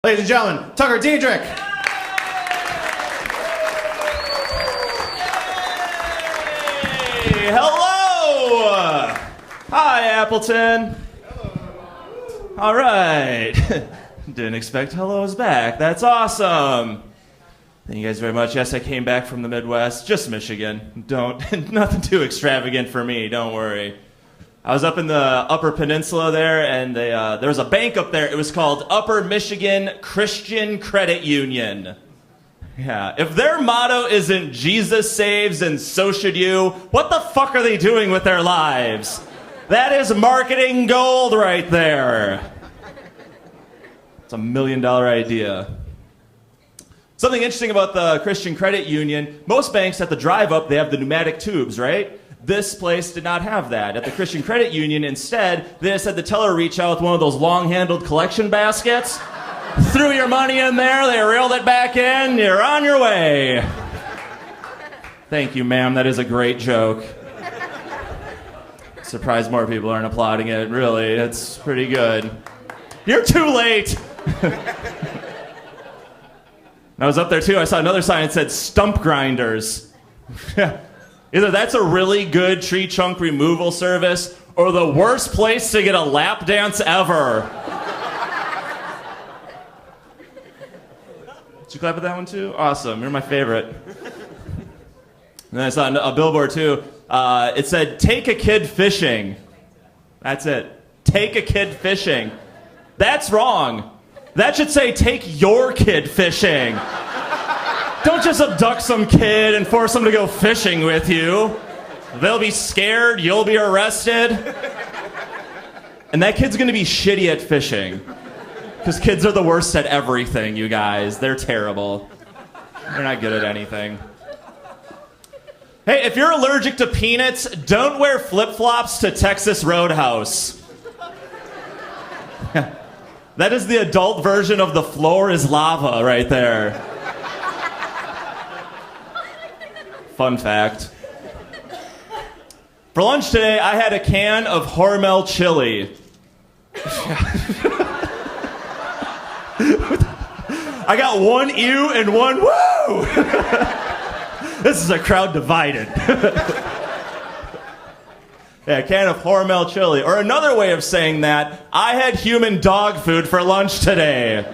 Ladies and gentlemen, Tucker Diedrich. Hey, hello. Hi, Appleton. Hello. All right. Didn't expect hellos back. That's awesome. Thank you guys very much. Yes, I came back from the Midwest, just Michigan. Nothing too extravagant for me, don't worry. I was up in the Upper Peninsula there, and there was a bank up there. It was called Upper Michigan Christian Credit Union. Yeah, if their motto isn't Jesus saves and so should you, what the fuck are they doing with their lives? That is marketing gold right there. It's $1 million idea. Something interesting about the Christian Credit Union, most banks at the drive up, they have the pneumatic tubes, right? This place did not have that. At the Christian Credit Union, instead, they just had the teller reach out with one of those long-handled collection baskets, threw your money in there, they reeled it back in, you're on your way. Thank you, ma'am. That is a great joke. Surprised more people aren't applauding it. Really, it's pretty good. You're too late. I was up there too. I saw another sign that said stump grinders. Either that's a really good tree trunk removal service or the worst place to get a lap dance ever. Did you clap at that one too? Awesome. You're my favorite. And then I saw a billboard too. It said, "Take a kid fishing." That's it. Take a kid fishing. That's wrong. That should say, "Take your kid fishing." Don't just abduct some kid and force them to go fishing with you. They'll be scared, you'll be arrested. And that kid's gonna be shitty at fishing. Because kids are the worst at everything, you guys. They're terrible. They're not good at anything. Hey, if you're allergic to peanuts, don't wear flip-flops to Texas Roadhouse. That is the adult version of the floor is lava right there. Fun fact. For lunch today, I had a can of Hormel chili. I got one ew and one woo! This is a crowd divided. Yeah, a can of Hormel chili. Or another way of saying that, I had human dog food for lunch today.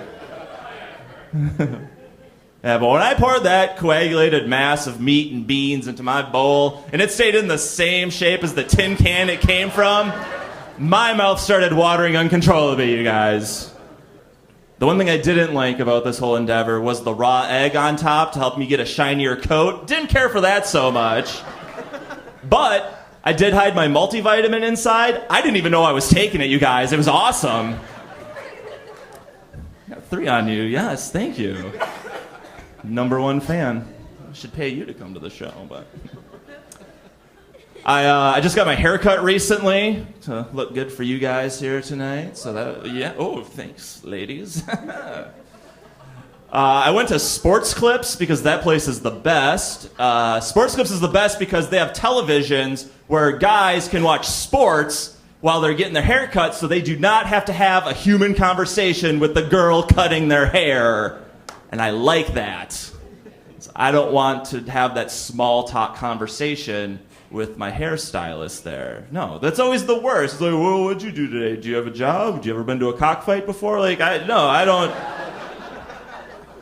Yeah, but when I poured that coagulated mass of meat and beans into my bowl, and it stayed in the same shape as the tin can it came from, my mouth started watering uncontrollably, you guys. The one thing I didn't like about this whole endeavor was the raw egg on top to help me get a shinier coat. Didn't care for that so much. But I did hide my multivitamin inside. I didn't even know I was taking it, you guys. It was awesome. I got 3 on you. Yes, thank you. #1 fan. I should pay you to come to the show, but... I just got my hair cut recently to look good for you guys here tonight. So that, yeah. Oh, thanks, ladies. I went to Sports Clips because that place is the best. Sports Clips is the best because they have televisions where guys can watch sports while they're getting their hair cut, so they do not have to have a human conversation with the girl cutting their hair. And I like that. So I don't want to have that small talk conversation with my hairstylist there. No, that's always the worst. It's like, well, what'd you do today? Do you have a job? Have you ever been to a cockfight before? Like, no, I don't.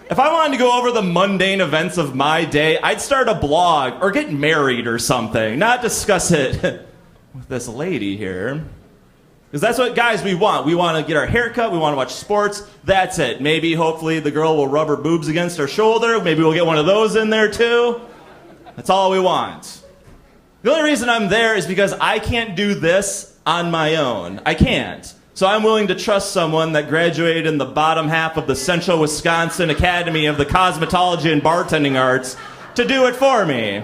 If I wanted to go over the mundane events of my day, I'd start a blog or get married or something, not discuss it with this lady here. Because that's what, guys, we want. We want to get our hair cut. We want to watch sports. That's it. Maybe, hopefully, the girl will rub her boobs against her shoulder. Maybe we'll get one of those in there, too. That's all we want. The only reason I'm there is because I can't do this on my own. I can't. So I'm willing to trust someone that graduated in the bottom half of the Central Wisconsin Academy of the Cosmetology and Bartending Arts to do it for me.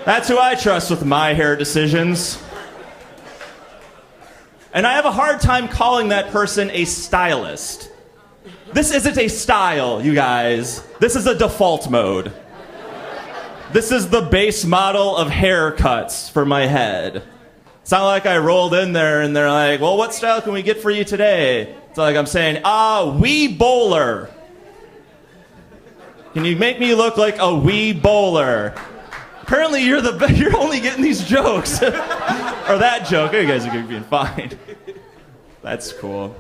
That's who I trust with my hair decisions. And I have a hard time calling that person a stylist. This isn't a style, you guys. This is a default mode. This is the base model of haircuts for my head. It's not like I rolled in there and they're like, well, what style can we get for you today? So like I'm saying, wee bowler. Can you make me look like a wee bowler? Apparently you're only getting these jokes. Or that joke. You guys are being fine. That's cool.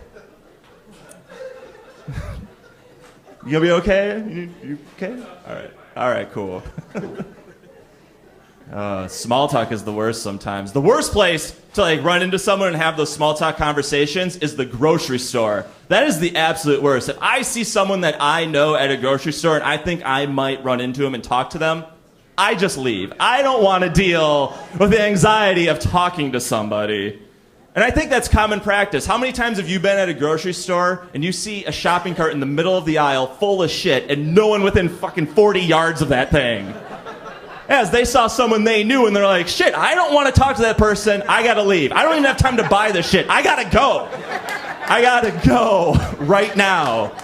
You gonna be okay? You okay? All right, cool. Small talk is the worst sometimes. The worst place to like run into someone and have those small talk conversations is the grocery store. That is the absolute worst. If I see someone that I know at a grocery store and I think I might run into them and talk to them, I just leave. I don't want to deal with the anxiety of talking to somebody. And I think that's common practice. How many times have you been at a grocery store and you see a shopping cart in the middle of the aisle full of shit and no one within fucking 40 yards of that thing? As they saw someone they knew and they're like, shit, I don't want to talk to that person. I gotta leave. I don't even have time to buy this shit. I gotta go. I gotta go right now.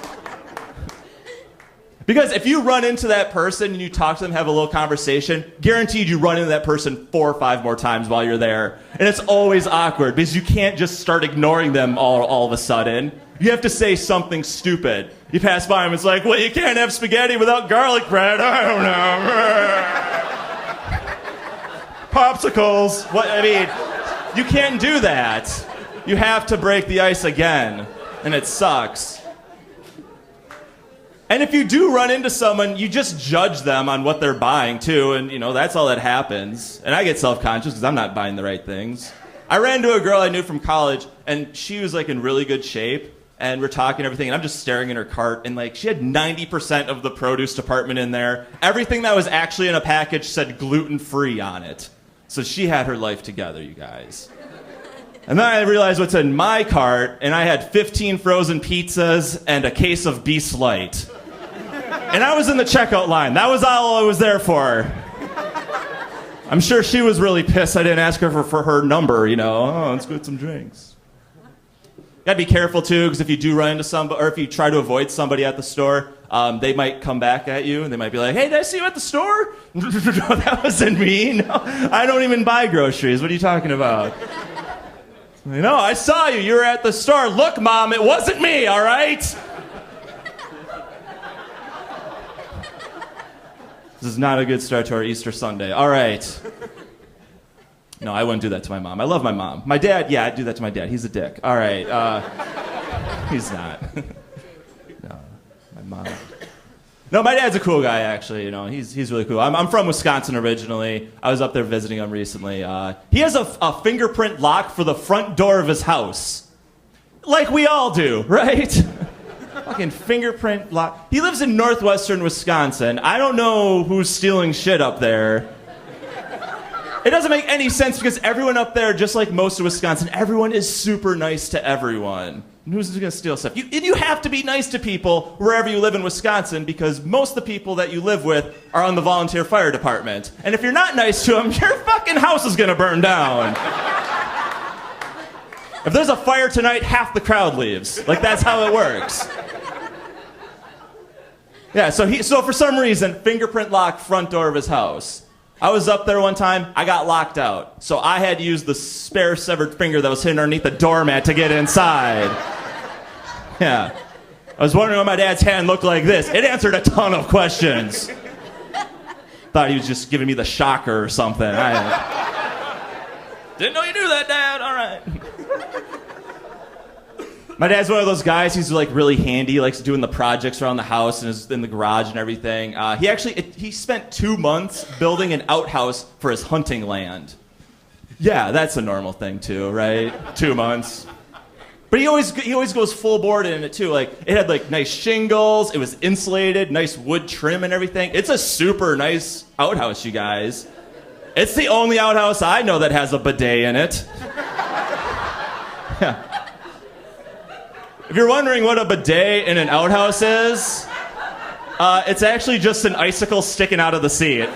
Because if you run into that person and you talk to them, have a little conversation, guaranteed you run into that person 4 or 5 more times while you're there. And it's always awkward because you can't just start ignoring them all of a sudden. You have to say something stupid. You pass by them, it's like, well, you can't have spaghetti without garlic bread. I don't know. Popsicles. What? I mean, you can't do that. You have to break the ice again, and it sucks. And if you do run into someone, you just judge them on what they're buying, too, and, you know, that's all that happens. And I get self-conscious because I'm not buying the right things. I ran into a girl I knew from college, and she was, like, in really good shape, and we're talking everything, and I'm just staring in her cart, and, like, she had 90% of the produce department in there. Everything that was actually in a package said gluten-free on it. So she had her life together, you guys. And then I realized what's in my cart, and I had 15 frozen pizzas and a case of Beast Light. And I was in the checkout line. That was all I was there for. I'm sure she was really pissed I didn't ask her for her number, you know. Oh, let's get some drinks. You gotta be careful, too, because if you do run into somebody, or if you try to avoid somebody at the store, they might come back at you, and they might be like, hey, did I see you at the store? No, that wasn't me. No, I don't even buy groceries. What are you talking about? No, I saw you. You were at the store. Look, Mom, it wasn't me, all right? This is not a good start to our Easter Sunday. All right. No, I wouldn't do that to my mom. I love my mom. My dad, yeah, I'd do that to my dad. He's a dick. All right. He's not. No, my mom. No, my dad's a cool guy, actually. You know, he's really cool. I'm from Wisconsin originally. I was up there visiting him recently. He has a fingerprint lock for the front door of his house. Like we all do, right? Fucking fingerprint lock. He lives in northwestern Wisconsin. I don't know who's stealing shit up there. It doesn't make any sense because everyone up there, just like most of Wisconsin, everyone is super nice to everyone. And who's going to steal stuff? You have to be nice to people wherever you live in Wisconsin because most of the people that you live with are on the volunteer fire department. And if you're not nice to them, your fucking house is going to burn down. If there's a fire tonight, half the crowd leaves. Like, that's how it works. Yeah, so for some reason, fingerprint lock front door of his house. I was up there one time, I got locked out. So I had to use the spare severed finger that was hidden underneath the doormat to get inside. Yeah. I was wondering why my dad's hand looked like this. It answered a ton of questions. Thought he was just giving me the shocker or something. Didn't know you knew that, Dad. All right. My dad's one of those guys, he's like really handy, he likes doing the projects around the house and is in the garage and everything. He spent 2 months building an outhouse for his hunting land. Yeah, that's a normal thing too, right? 2 months. But he always goes full board in it too. Like, it had like nice shingles, it was insulated, nice wood trim and everything. It's a super nice outhouse, you guys. It's the only outhouse I know that has a bidet in it. Yeah. If you're wondering what a bidet in an outhouse is, it's actually just an icicle sticking out of the seat.